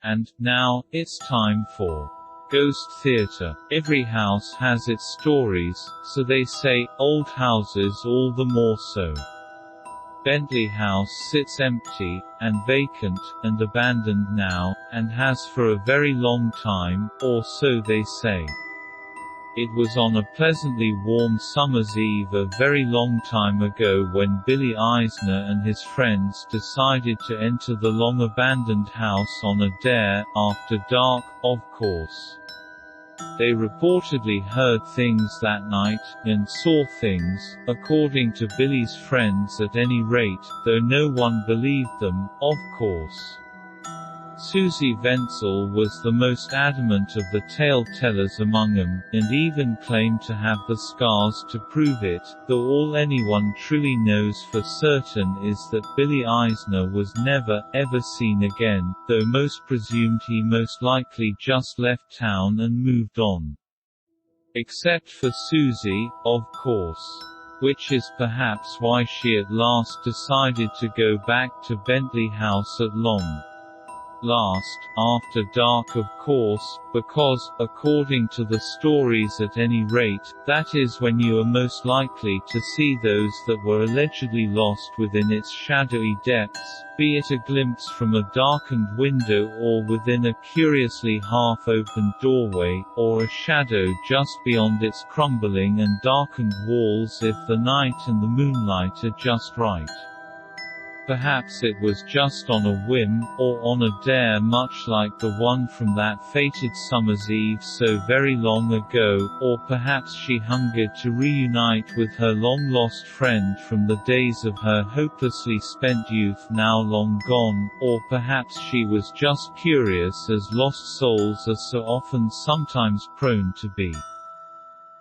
And, now, it's time for Ghost Theatre. Every house has its stories, so they say, old houses all the more so. Bentley House sits empty, and vacant, and abandoned now, and has for a very long time, or so they say. It was on a pleasantly warm summer's eve a very long time ago when Billy Eisner and his friends decided to enter the long-abandoned house on a dare, after dark, of course. They reportedly heard things that night, and saw things, according to Billy's friends at any rate, though no one believed them, of course. Susie Wenzel was the most adamant of the tale-tellers among them, and even claimed to have the scars to prove it, though all anyone truly knows for certain is that Billy Eisner was never, ever seen again, though most presumed he most likely just left town and moved on. Except for Susie, of course. Which is perhaps why she at last decided to go back to Bentley House at long last, after dark of course, because, according to the stories at any rate, that is when you are most likely to see those that were allegedly lost within its shadowy depths, be it a glimpse from a darkened window or within a curiously half-opened doorway, or a shadow just beyond its crumbling and darkened walls if the night and the moonlight are just right. Perhaps it was just on a whim, or on a dare much like the one from that fated summer's eve so very long ago, or perhaps she hungered to reunite with her long-lost friend from the days of her hopelessly spent youth now long gone, or perhaps she was just curious as lost souls are so often sometimes prone to be.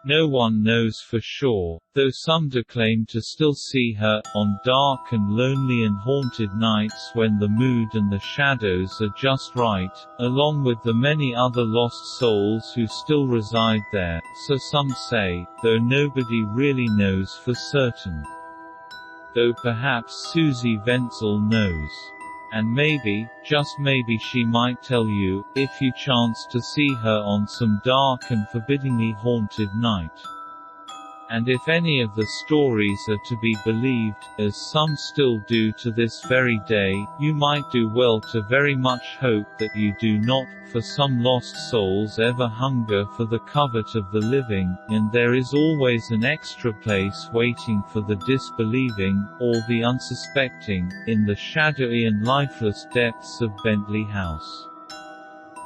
No one knows for sure, though some declaim to still see her, on dark and lonely and haunted nights when the mood and the shadows are just right, along with the many other lost souls who still reside there, so some say, though nobody really knows for certain. Though perhaps Susie Wenzel knows. And maybe, just maybe she might tell you, if you chance to see her on some dark and forbiddingly haunted night. And if any of the stories are to be believed, as some still do to this very day, you might do well to very much hope that you do not, for some lost souls ever hunger for the covert of the living, and there is always an extra place waiting for the disbelieving, or the unsuspecting, in the shadowy and lifeless depths of Bentley House.